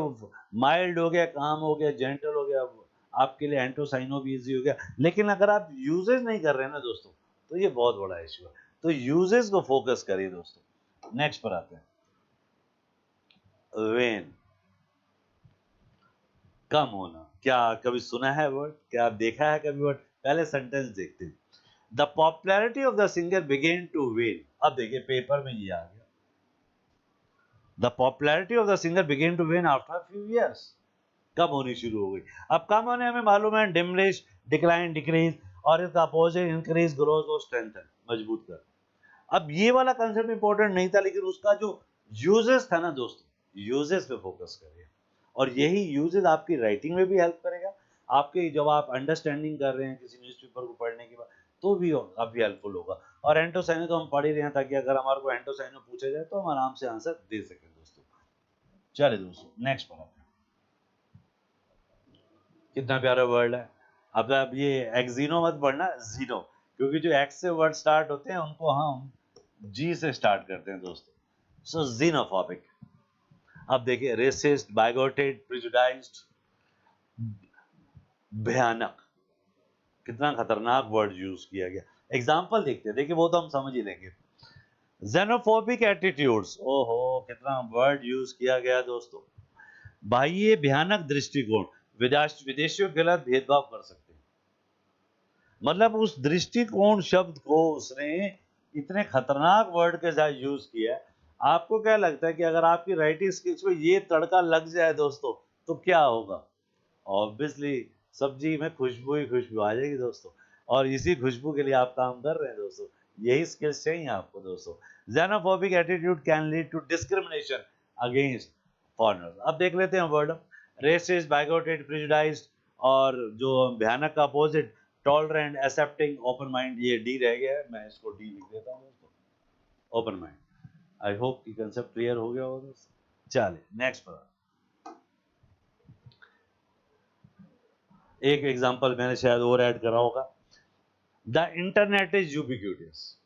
माइल्ड हो गया, काम हो गया, जेंटल हो गया, आपके लिए एंटोसाइनो भी इजी हो गया। लेकिन अगर आप यूजेस नहीं कर रहे हैं ना दोस्तों, तो ये बहुत बड़ा इशू है। तो यूजेस को फोकस करिए दोस्तों। नेक्स्ट पर आते हैं, वेन, कम होना। क्या कभी सुना है वर्ड, क्या आप देखा है कभी वर्ड? पहले सेंटेंस देखते हैं, the popularity of the singer began to wane. अब देखिए पेपर में ये आ गया, the popularity of the singer began to wane after few years. कम होनी शुरू हो गई। अब कम होने हमें मालूम है, डिमलिश, डिक्लाइन, डिक्रीज, और इसका अपोजिट इंक्रीज, ग्रोथ और स्ट्रेंथन, मजबूत कर। अब ये वाला कंसेप्ट इंपॉर्टेंट नहीं था, लेकिन उसका जो यूजेस था ना दोस्तों, यूजेस पे फोकस करिए। और यही यूजेस आपकी राइटिंग में भी हेल्प करेगा, आपके जब आप अंडरस्टैंडिंग कर रहे हैं किसी न्यूज़पेपर को पढ़ने के बाद, तो भी काफी हेल्पफुल होगा। और एंटोसाइनो तो हम पढ़ ही रहे हैं, ताकि अगर हमारे को एंटोसाइनो पूछा जाए तो हम आराम से आंसर दे सकें दोस्तों। चलिए दोस्तों नेक्स्ट पढ़ते हैं, कितना प्यारा वर्ड है। अब ये एक्जीनो मत पढ़ना, जीनो, क्योंकि जो एक्स से वर्ड स्टार्ट होते हैं उनको हम जी से स्टार्ट करते हैं दोस्तों। सो जीनोफोबिक। अब देखिए, रेसिस्ट, बाइगोटेड, प्रिजुडाइज्ड, भयानक, कितना खतरनाक वर्ड यूज किया गया। एग्जाम्पल देखते हैं, देखिए वो तो हम समझ ही लेंगे। जेनोफोबिक एटीट्यूड्स, ओहो कितना वर्ड यूज किया गया दोस्तों। भाई ये भयानक दृष्टिकोण, विदेशियों के खिलाफ भेदभाव कर सकते हैं। मतलब उस दृष्टिकोण शब्द को उसने इतने खतरनाक वर्ड के साथ यूज किया है। आपको क्या लगता है कि अगर आपकी राइटिंग स्किल्स में ये तड़का लग जाए दोस्तों, तो क्या होगा? ऑब्वियसली सब्जी में खुशबू ही खुशबू आ जाएगी दोस्तों, और इसी खुशबू के लिए आप काम कर रहे हैं दोस्तों। यही स्किल्स चाहिए आपको दोस्तों। xenophobic attitude can lead to discrimination against foreigners. अब देख लेते हैं वर्ड, रेसिस्ट, बाइगोटेड, प्रेजुडाइज्ड, और जो भयानक का opposite tolerant, accepting, open mind. ये डी रह गया है, मैं इसको डी लिख देता हूँ दोस्तों, ओपन माइंड। आई होप कि कंसेप्ट क्लियर हो गया होगा दोस्तों। चलिए नेक्स्ट पर एक एग्जांपल मैंने शायद और ऐड करा होगा। The internet is ubiquitous,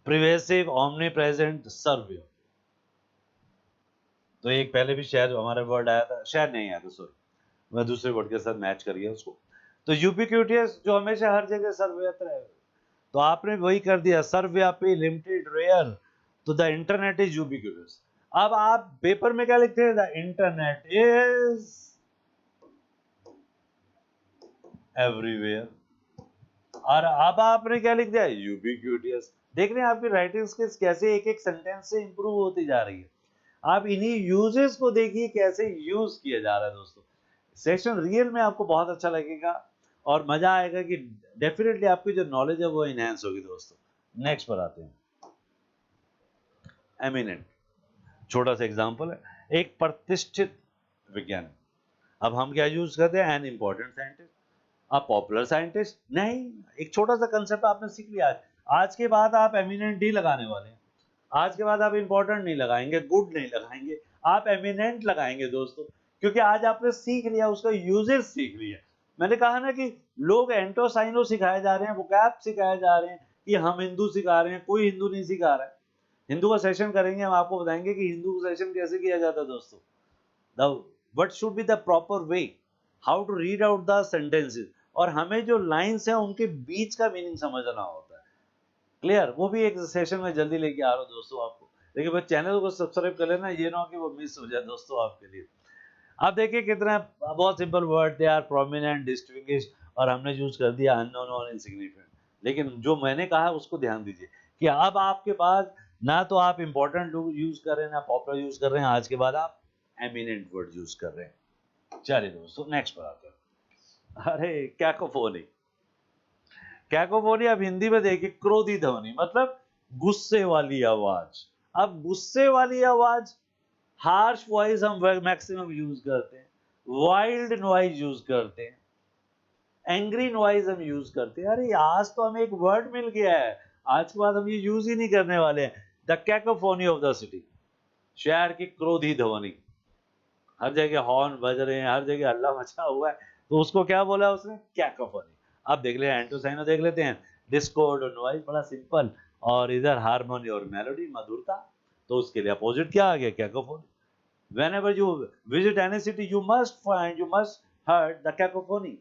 pervasive, omnipresent, सर्वियर। तो एक पहले भी शायद हमारा वर्ड आया था, शायद नहीं आया था, सॉरी, मैं दूसरे वर्ड के साथ मैच कर गया उसको। तो यूबिक्यूटियस जो हमेशा हर जगह सर्वव्यापी है, तो आपने वही कर दिया, सर्वव्यापी, लिमिटेड, रेयर। तो द इंटरनेट इज यूबिक्यूटियस। अब आप पेपर में क्या लिखते हैं, द इंटरनेट इज एवरीवेयर, और अब आपने क्या लिख दिया, यूबिक्यूटियस। देख रहे हैं आपकी राइटिंग स्किल्स कैसे एक एक सेंटेंस से इंप्रूव होती जा रही है। आप इन्हीं यूजेस को देखिए कैसे यूज किया जा रहा है दोस्तों। सेशन रियल में आपको बहुत अच्छा लगेगा और मजा आएगा कि डेफिनेटली आपकी जो नॉलेज है वो इनहेंस होगी दोस्तों। नेक्स्ट पर आते हैं, एमिनेंट। छोटा सा एग्जांपल है, एक प्रतिष्ठित वैज्ञानिक। अब हम क्या यूज करते हैं, an important scientist, a popular scientist नहीं। एक छोटा सा कंसेप्ट आपने सीख लिया। आज के बाद आप एमिनेंट ही लगाने वाले हैं। आज के बाद आप इंपॉर्टेंट नहीं लगाएंगे, गुड नहीं लगाएंगे, आप एमिनेंट लगाएंगे दोस्तों, क्योंकि आज आपने सीख लिया, उसका यूजेस सीख लिया। मैंने कहा ना कि लोग एंटोसाइनो सिखाए जा रहे हैं, वोकैब सिखाए जा रहे हैं, कि हम हिंदू सिखा रहे हैं, कोई हिंदू नहीं सिखा रहा है। हिंदू का सेशन करेंगे, हम आपको बताएंगे कि हिंदू का सेशन कैसे किया जाता है दोस्तों। The what should be the proper way, how to read out the sentences, और हमें जो लाइंस हैं उनके बीच का मीनिंग समझना होता है। क्लियर, वो भी एक सेशन में जल्दी लेके आ रहा हूँ दोस्तों आपको। लेकिन बस चैनल को सब्सक्राइब कर लेना, ये ना हो कि वो मिस हो जाए दोस्तों आपके लिए। आप देखिए कितना बहुत simple word, they are prominent, distinguished, और हमने यूज कर दिया अननोन और इनसिग्निफिकेंट। लेकिन जो मैंने कहा उसको ध्यान दीजिए कि अब आपके पास ना तो आप इंपॉर्टेंट यूज कर रहे हैं, ना पॉपुलर यूज कर रहे हैं, आज के बाद आप एमिनेंट वर्ड यूज कर रहे हैं। चलिए दोस्तों नेक्स्ट पर आते हैं। अरे कैकोफोनी, कैकोफोनी अब हिंदी में देखिए, क्रोधी ध्वनि, मतलब गुस्से वाली आवाज। अब गुस्से वाली आवाज, हार्श वॉइस हम मैक्सिमम यूज करते हैं, वाइल्ड नॉइज यूज करते हैं, एंग्री नॉइज हम यूज करते हैं। अरे आज तो हमें एक वर्ड मिल गया है, आज के बाद हम ये यूज ही नहीं करने वाले हैं। The cacophony of the city, शहर की क्रोधी ध्वनि, हर जगह हॉर्न बज रहे हैं, हर जगह हल्ला मचा हुआ है, तो उसको क्या बोला उसने, कैकोफोनी। अब देख ले एंटोसाइनो देख लेते हैं, डिस्कॉर्ड और नॉइज, बड़ा सिंपल, और इधर हार्मोनी और मेलोडी, मधुरता, तो उसके लिए अपोजिट क्या आ गया, cacophony. Whenever you visit any city, you must heard the cacophony।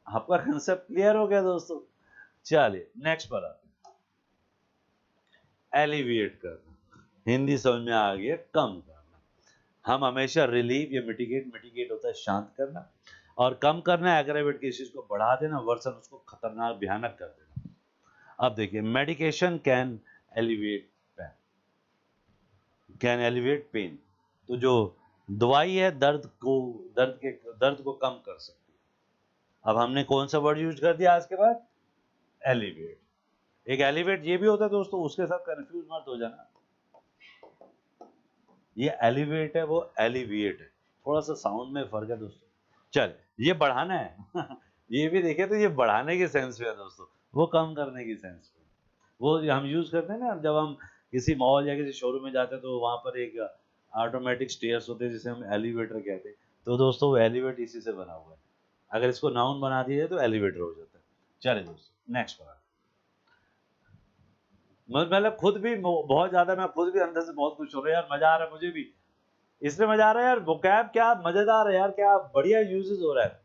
आपका कंसेप्ट क्लियर हो गया दोस्तों। चलिए नेक्स्ट पर आते हैं, एलिविएट करना, हिंदी समझ में आ गया, कम करना। हम हमेशा रिलीव या मिटिगेट होता है शांत करना, और कम करना है एग्रेवेट की चीज को बढ़ा देना, वर्सन उसको खतरनाक भयानक कर देना। अब देखिए, medication can alleviate pain, can alleviate pain, तो जो दवाई है दर्द को कम कर सकती है। अब हमने कौन सा वर्ड यूज कर दिया आज के बाद, एलिवेट। एक एलिवेट ये भी होता है दोस्तों, उसके साथ कंफ्यूज मत हो जाना, ये एलिवेट है, वो एलिविएट है, थोड़ा सा साउंड में फर्क है दोस्तों। चल, ये बढ़ाना है ये भी देखे तो ये बढ़ाने के सेंस में है दोस्तों, वो कम करने की सेंस में। वो हम यूज करते हैं ना, जब हम किसी मॉल या किसी शोरूम में जाते हैं तो वहां पर एक ऑटोमेटिक स्टेयर्स होते हैं जिसे हम एलिवेटर कहते हैं। तो दोस्तों वो एलिवेट इसी से बना हुआ है, अगर इसको नाउन बना दिया तो एलिवेटर हो जाता है। चलिए दोस्तों नेक्स्ट पर, मतलब खुद भी बहुत ज्यादा, मैं खुद भी अंदर से बहुत खुश हो रहा है यार, मजा आ रहा है मुझे भी, इसलिए मजा आ रहा है यार। वोकैब क्या मजेदार है यार, क्या बढ़िया यूजेस हो रहा है।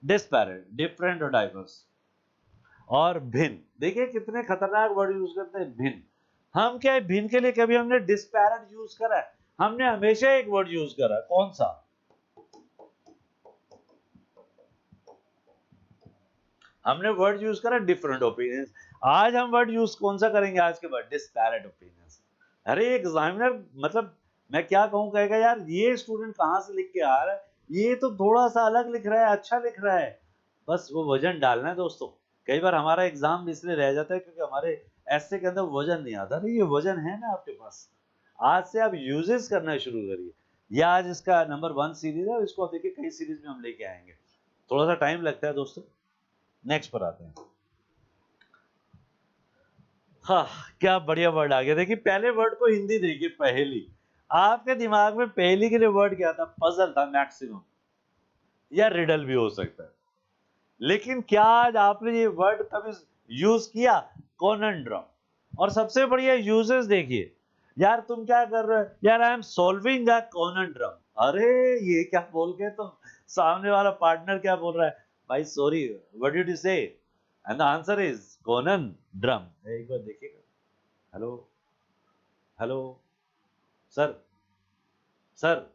डिस्पैरेट, डिफरेंट और डाइवर्स, और भिन्न। देखिए कितने खतरनाक वर्ड यूज करते हैं, भिन्न। हम क्या है, भिन्न के लिए कभी हमने डिस्पैरेट यूज करा है, हमने हमेशा एक वर्ड यूज करा है, कौन सा, हमने वर्ड यूज करा डिफरेंट ओपिनियंस। आज हम वर्ड यूज कौन सा करेंगे आज के बाद, डिस्पैरेट ओपिनियंस। अरे एग्जामिनर, मतलब मैं क्या कहूं, कहेगा यार ये स्टूडेंट कहां से लिख के आ रहा है, ये तो थोड़ा सा अलग लिख रहा है, अच्छा लिख रहा है। बस वो वजन डालना है दोस्तों। कई बार हमारा एग्जाम इसलिए रह जाता है क्योंकि हमारे ऐसे के अंदर वजन नहीं आता। नहीं, ये वजन है ना आपके पास। आज से आप यूजेस करना शुरू करिए। ये आज इसका नंबर 1 सीरीज है और इसको आप देखिए कई सीरीज में हम लेके आएंगे। थोड़ा सा टाइम लगता है दोस्तों। नेक्स्ट पर आते हैं। हाँ, क्या बढ़िया वर्ड आ गया। देखिए पहले वर्ड को हिंदी देखिए, पहेली। आपके दिमाग में पहेली के लिए वर्ड क्या था? पजल था मैक्सिमम, या रिडल भी हो सकता है। लेकिन क्या आज आपने ये वर्ड कभी यूज किया? कॉनंड्रम। और सबसे बढ़िया यूजेस देखिए। यार तुम क्या कर रहे हो? यार आई एम सॉल्विंग अ कॉनंड्रम। अरे ये क्या बोल के तुम, सामने वाला पार्टनर क्या बोल रहा है? भाई sorry, what did you say? And the answer is conundrum. एक बार देखिएगा। Hello, hello, sir, sir,